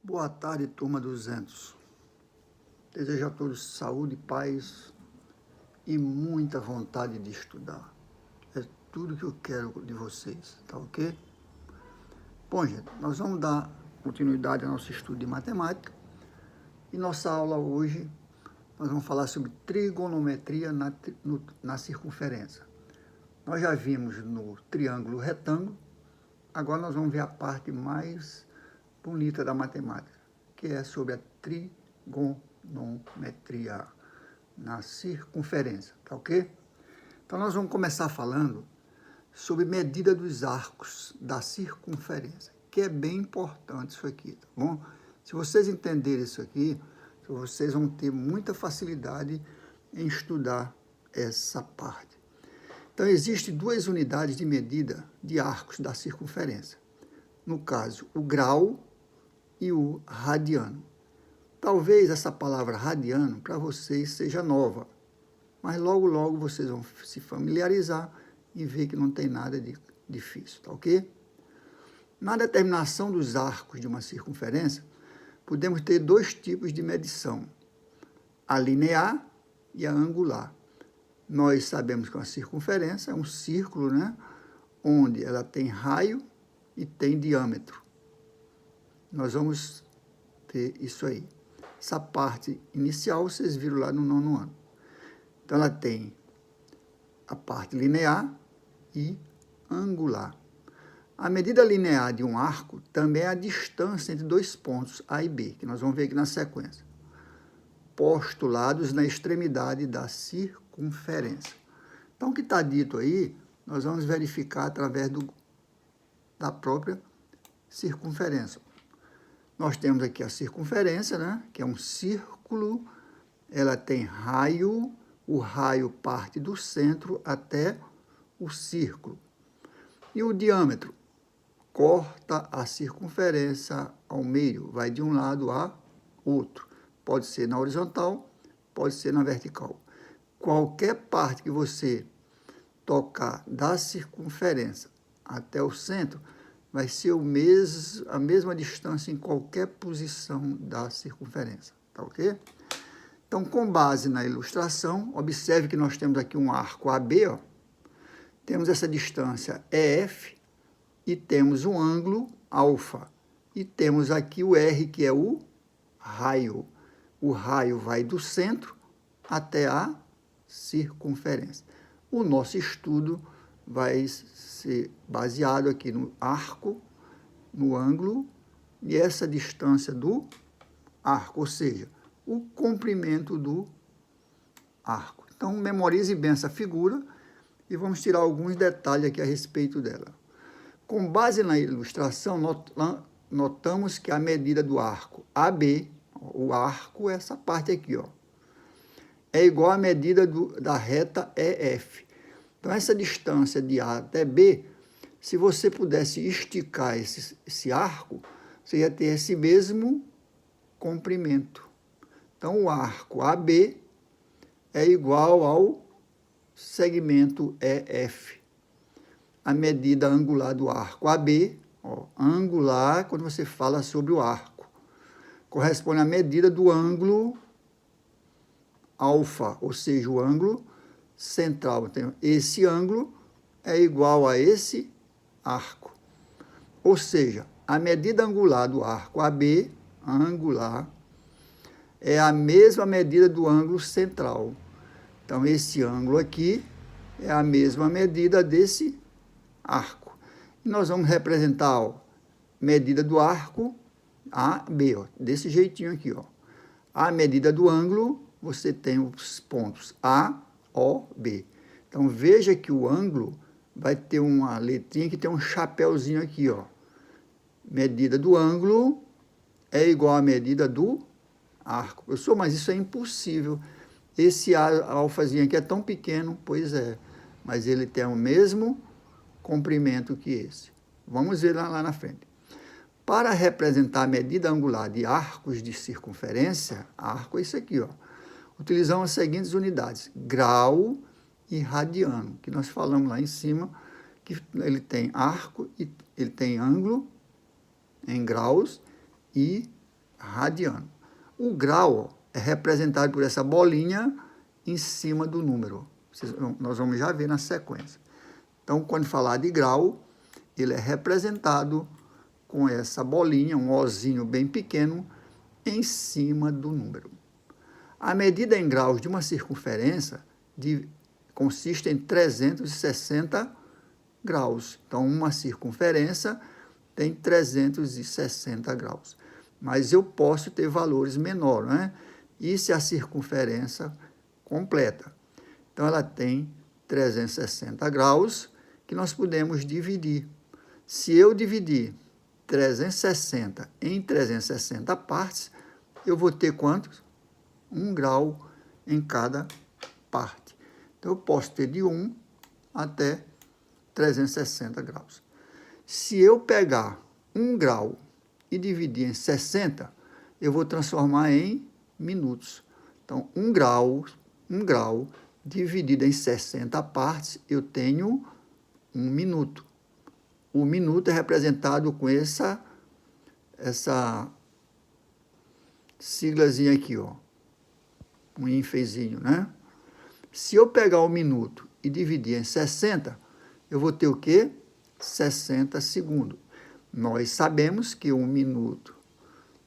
Boa tarde, turma 200. Desejo a todos saúde, paz e muita vontade de estudar. É tudo que eu quero de vocês, tá ok? Bom, gente, nós vamos dar continuidade ao nosso estudo de matemática. E nossa aula hoje, nós vamos falar sobre trigonometria na circunferência. Nós já vimos no triângulo retângulo, agora nós vamos ver a parte mais bonita da matemática, que é sobre a trigonometria na circunferência, tá ok? Então nós vamos começar falando sobre medida dos arcos da circunferência, que é bem importante isso aqui, tá bom? Se vocês entenderem isso aqui, vocês vão ter muita facilidade em estudar essa parte. Então, existem duas unidades de medida de arcos da circunferência. No caso, o grau e o radiano. Talvez essa palavra radiano para vocês seja nova, mas logo, logo vocês vão se familiarizar e ver que não tem nada de difícil, tá ok? Na determinação dos arcos de uma circunferência, podemos ter dois tipos de medição, a linear e a angular. Nós sabemos que uma circunferência é um círculo, né, onde ela tem raio e tem diâmetro. Nós vamos ter isso aí. Essa parte inicial vocês viram lá no 9º ano. Então, ela tem a parte linear e angular. A medida linear de um arco também é a distância entre dois pontos A e B, que nós vamos ver aqui na sequência, postulados na extremidade da circunferência. Então, o que está dito aí, nós vamos verificar através da própria circunferência. Nós temos aqui a circunferência, né, que é um círculo, ela tem raio, o raio parte do centro até o círculo. E o diâmetro corta a circunferência ao meio, vai de um lado a outro. Pode ser na horizontal, pode ser na vertical. Qualquer parte que você tocar da circunferência até o centro, vai ser a mesma distância em qualquer posição da circunferência, tá ok? Então, com base na ilustração, observe que nós temos aqui um arco AB, ó. Temos essa distância EF e temos um ângulo alfa. E temos aqui o R, que é o raio. O raio vai do centro até a circunferência. O nosso estudo vai ser baseado aqui no arco, no ângulo, e essa distância do arco, ou seja, o comprimento do arco. Então, memorize bem essa figura e vamos tirar alguns detalhes aqui a respeito dela. Com base na ilustração, notamos que a medida do arco AB, o arco é essa parte aqui, ó, é igual à medida da reta EF. Então, essa distância de A até B, se você pudesse esticar esse arco, você ia ter esse mesmo comprimento. Então, o arco AB é igual ao segmento EF. A medida angular do arco AB, ó, angular, quando você fala sobre o arco, corresponde à medida do ângulo alfa, ou seja, o ângulo central. Então, esse ângulo é igual a esse arco. Ou seja, a medida angular do arco AB, angular, é a mesma medida do ângulo central. Então, esse ângulo aqui é a mesma medida desse arco. E nós vamos representar a medida do arco AB, ó, desse jeitinho aqui, ó. A medida do ângulo, você tem os pontos A, O, B. Então, veja que o ângulo vai ter uma letrinha que tem um chapéuzinho aqui, ó. Medida do ângulo é igual à medida do arco. Professor, mas isso é impossível. Esse alfazinho aqui é tão pequeno, pois é, mas ele tem o mesmo comprimento que esse. Vamos ver lá na frente. Para representar a medida angular de arcos de circunferência, arco é isso aqui, ó. Utilizamos as seguintes unidades, grau e radiano, que nós falamos lá em cima, que ele tem arco e ele tem ângulo em graus e radiano. O grau é representado por essa bolinha em cima do número. Nós vamos já ver na sequência. Então, quando falar de grau, ele é representado com essa bolinha, um ozinho bem pequeno, em cima do número. A medida em graus de uma circunferência consiste em 360 graus. Então, uma circunferência tem 360 graus. Mas eu posso ter valores menores, né? Isso é a circunferência completa. Então, ela tem 360 graus que nós podemos dividir. Se eu dividir 360 em 360 partes, eu vou ter quantos? 1 grau em cada parte. Então, eu posso ter de 1 até 360 graus. Se eu pegar 1 grau e dividir em 60, eu vou transformar em minutos. Então, 1 grau dividido em 60 partes, eu tenho 1 minuto. O minuto é representado com essa siglazinha aqui, ó. Um ínfezinho, né? Se eu pegar o minuto e dividir em 60, eu vou ter o quê? 60 segundos. Nós sabemos que 1 minuto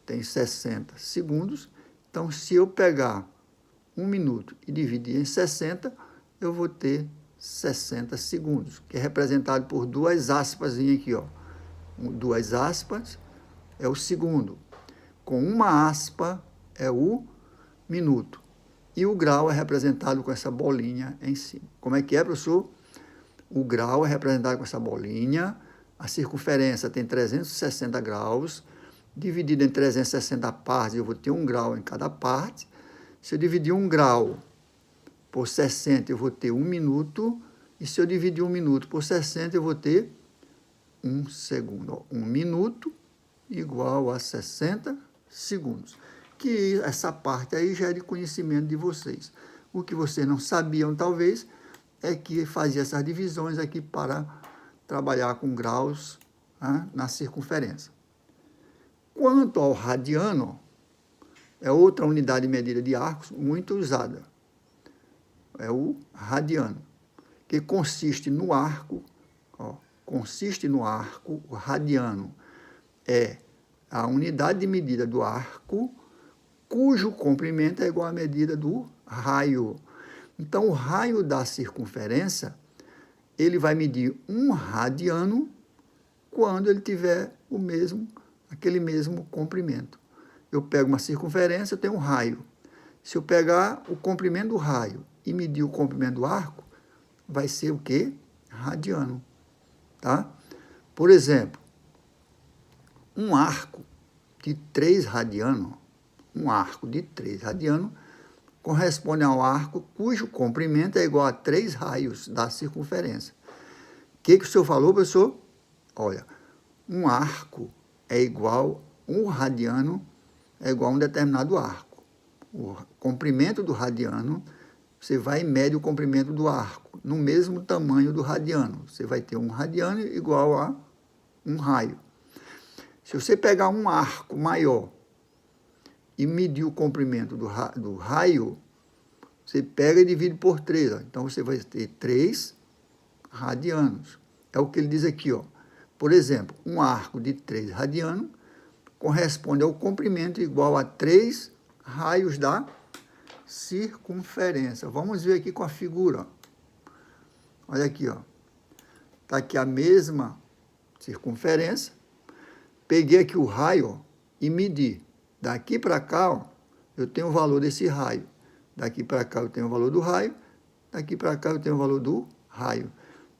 tem 60 segundos. Então, se eu pegar 1 minuto e dividir em 60, eu vou ter 60 segundos, que é representado por 2 aspas aqui, ó. 2 aspas é o segundo. Com 1 aspa é o minuto. E o grau é representado com essa bolinha em cima. Como é que é, professor? O grau é representado com essa bolinha. A circunferência tem 360 graus. Dividido em 360 partes, eu vou ter 1 grau em cada parte. Se eu dividir 1 grau por 60, eu vou ter 1 minuto. E se eu dividir 1 minuto por 60, eu vou ter 1 segundo. 1 minuto igual a 60 segundos. Que essa parte aí já é de conhecimento de vocês. O que vocês não sabiam, talvez, é que fazia essas divisões aqui para trabalhar com graus, né, na circunferência. Quanto ao radiano, é outra unidade de medida de arcos muito usada. É o radiano, que consiste no arco, ó, o radiano é a unidade de medida do arco, cujo comprimento é igual à medida do raio. Então, o raio da circunferência, ele vai medir 1 radiano quando ele tiver aquele mesmo comprimento. Eu pego uma circunferência, eu tenho um raio. Se eu pegar o comprimento do raio e medir o comprimento do arco, vai ser o quê? Radiano. Tá? Por exemplo, um arco de 3 radianos, corresponde ao arco cujo comprimento é igual a 3 raios da circunferência. O que o senhor falou, professor? Olha, um arco é igual, um radiano é igual a um determinado arco. O comprimento do radiano, você vai e mede o comprimento do arco, no mesmo tamanho do radiano. Você vai ter um radiano igual a um raio. Se você pegar um arco maior e medir o comprimento do raio, você pega e divide por 3. Ó. Então, você vai ter 3 radianos. É o que ele diz aqui. Ó. Por exemplo, um arco de 3 radianos corresponde ao comprimento igual a 3 raios da circunferência. Vamos ver aqui com a figura. Ó. Olha aqui. Está aqui a mesma circunferência. Peguei aqui o raio, ó, e medi. Daqui para cá, ó, eu tenho o valor desse raio. Daqui para cá eu tenho o valor do raio. Daqui para cá eu tenho o valor do raio.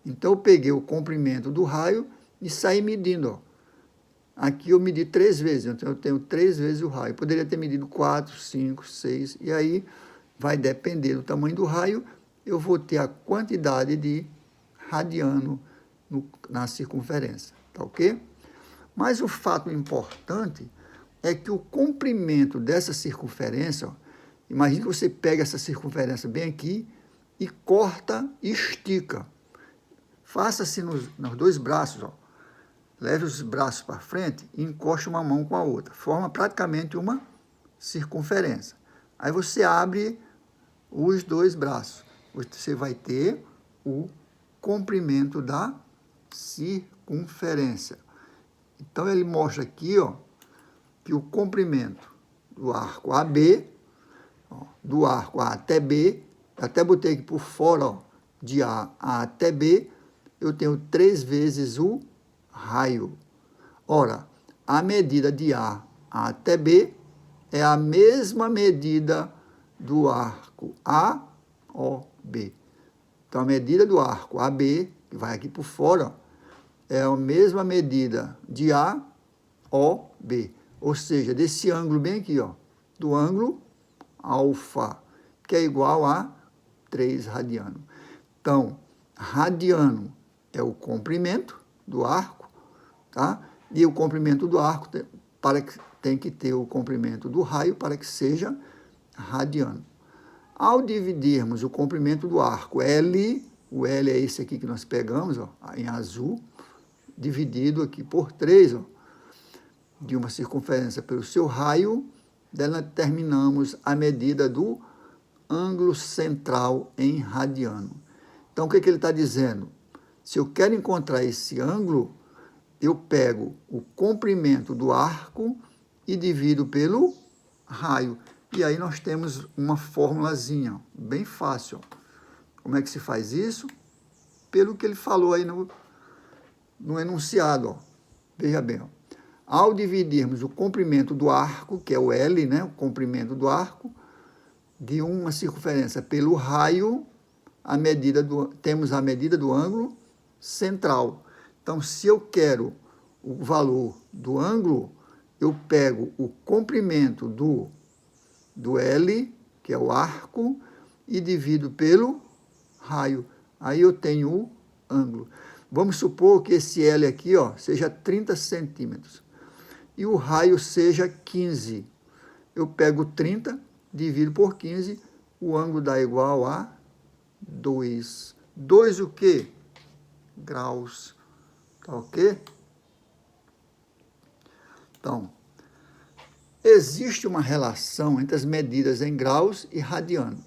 Então, eu peguei o comprimento do raio e saí medindo. Ó. Aqui eu medi 3 vezes. Então, eu tenho 3 vezes o raio. Eu poderia ter medido 4, 5, 6. E aí, vai depender do tamanho do raio. Eu vou ter a quantidade de radiano na circunferência. Tá ok? Mas o fato importante é que o comprimento dessa circunferência, ó, imagine que você pega essa circunferência bem aqui e corta e estica. Faça assim nos 2 braços. Ó. leve os braços para frente e encoste uma mão com a outra. Forma praticamente uma circunferência. Aí você abre os dois braços. Você vai ter o comprimento da circunferência. Então, ele mostra aqui, ó, que o comprimento do arco AB, ó, do arco A até B, até botei aqui por fora, ó, de A até B, eu tenho 3 vezes o raio. Ora, a medida de A até B é a mesma medida do arco AOB. Então, a medida do arco AB, que vai aqui por fora, ó, é a mesma medida de AOB. Ou seja, desse ângulo bem aqui, ó, do ângulo alfa, que é igual a 3 radiano. Então, radiano é o comprimento do arco, tá? E o comprimento do arco tem que ter o comprimento do raio para que seja radiano. Ao dividirmos o comprimento do arco L, o L é esse aqui que nós pegamos, ó, em azul, dividido aqui por 3, ó, de uma circunferência pelo seu raio, dela determinamos a medida do ângulo central em radiano. Então, o que ele está dizendo? Se eu quero encontrar esse ângulo, eu pego o comprimento do arco e divido pelo raio. E aí nós temos uma formulazinha, bem fácil. Como é que se faz isso? Pelo que ele falou aí no enunciado, ó. Veja bem, ó. Ao dividirmos o comprimento do arco, que é o L, né, o comprimento do arco, de uma circunferência pelo raio, temos a medida do ângulo central. Então, se eu quero o valor do ângulo, eu pego o comprimento do L, que é o arco, e divido pelo raio. Aí eu tenho o ângulo. Vamos supor que esse L aqui, ó, seja 30 centímetros e o raio seja 15. Eu pego 30, divido por 15, o ângulo dá igual a 2. 2 o quê? Graus. Tá ok? Então, existe uma relação entre as medidas em graus e radiano.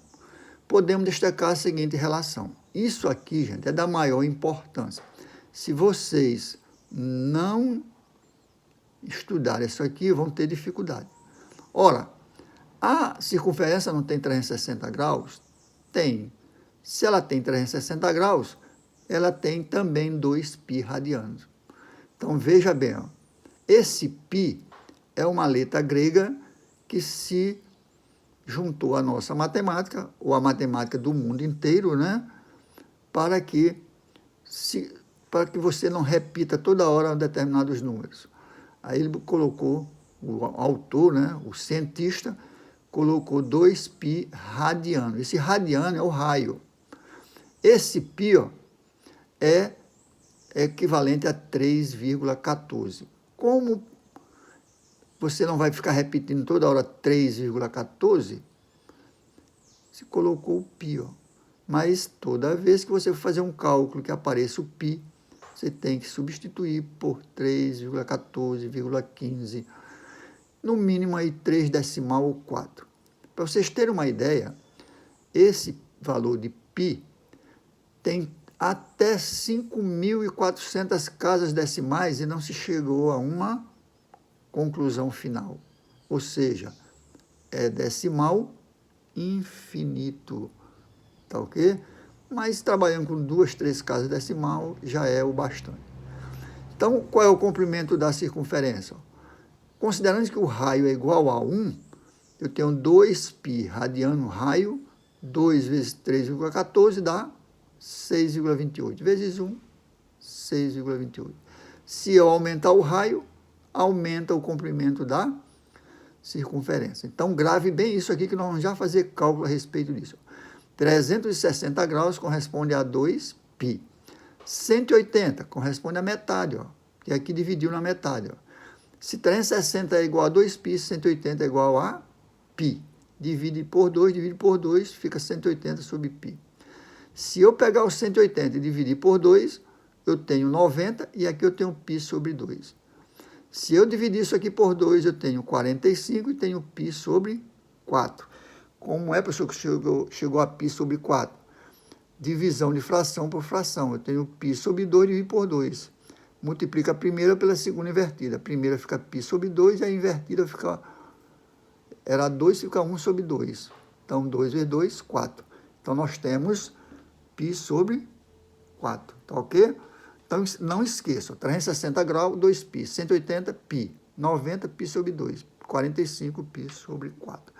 Podemos destacar a seguinte relação. Isso aqui, gente, é da maior importância. Se vocês não estudarem isso aqui, vão ter dificuldade. Ora, a circunferência não tem 360 graus? Tem. Se ela tem 360 graus, ela tem também 2π radianos. Então, veja bem, ó, esse π é uma letra grega que se juntou à nossa matemática, ou à matemática do mundo inteiro, né, para que você não repita toda hora determinados números. Aí ele colocou, o autor, né, o cientista, colocou 2π radiano. Esse radiano é o raio. Esse π, ó, é equivalente a 3,14. Como você não vai ficar repetindo toda hora 3,14, você colocou o π, ó. Mas toda vez que você for fazer um cálculo que apareça o π, você tem que substituir por 3,14,15, no mínimo aí 3 decimal ou 4. Para vocês terem uma ideia, esse valor de π tem até 5.400 casas decimais e não se chegou a uma conclusão final. Ou seja, é decimal infinito. Tá ok? Mas trabalhando com 2, 3 casas decimal já é o bastante. Então, qual é o comprimento da circunferência? Considerando que o raio é igual a 1, eu tenho 2π radiano raio, 2 vezes 3,14 dá 6,28. Vezes 1, 6,28. Se eu aumentar o raio, aumenta o comprimento da circunferência. Então, grave bem isso aqui que nós vamos já fazer cálculo a respeito disso. 360 graus corresponde a 2π. 180 corresponde a metade, ó. Que aqui dividiu na metade, ó. Se 360 é igual a 2π, 180 é igual a π. Divide por 2, fica 180 sobre π. Se eu pegar o 180 e dividir por 2, eu tenho 90 e aqui eu tenho π sobre 2. Se eu dividir isso aqui por 2, eu tenho 45 e tenho π sobre 4. Como é, professor, que chegou a π sobre 4? Divisão de fração por fração. Eu tenho π sobre 2 dividido por 2. Multiplica a primeira pela segunda invertida. A primeira fica π sobre 2 e a invertida fica... Era 2, fica 1 sobre 2. Então, 2 vezes 2, 4. Então, nós temos π sobre 4. Tá ok? Então, não esqueça. 360 graus, 2π. 180, π. 90, π sobre 2. 45, π sobre 4.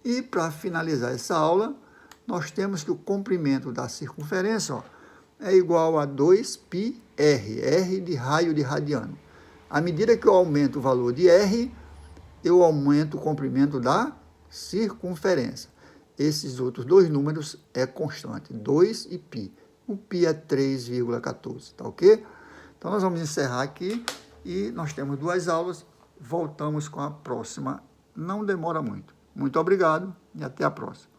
E, para finalizar essa aula, nós temos que o comprimento da circunferência, ó, é igual a 2πr, r de raio de radiano. À medida que eu aumento o valor de r, eu aumento o comprimento da circunferência. Esses outros dois números é constante, 2 e π. O π é 3,14, tá ok? Então, nós vamos encerrar aqui e nós temos 2 aulas. Voltamos com a próxima. Não demora muito. Muito obrigado e até a próxima.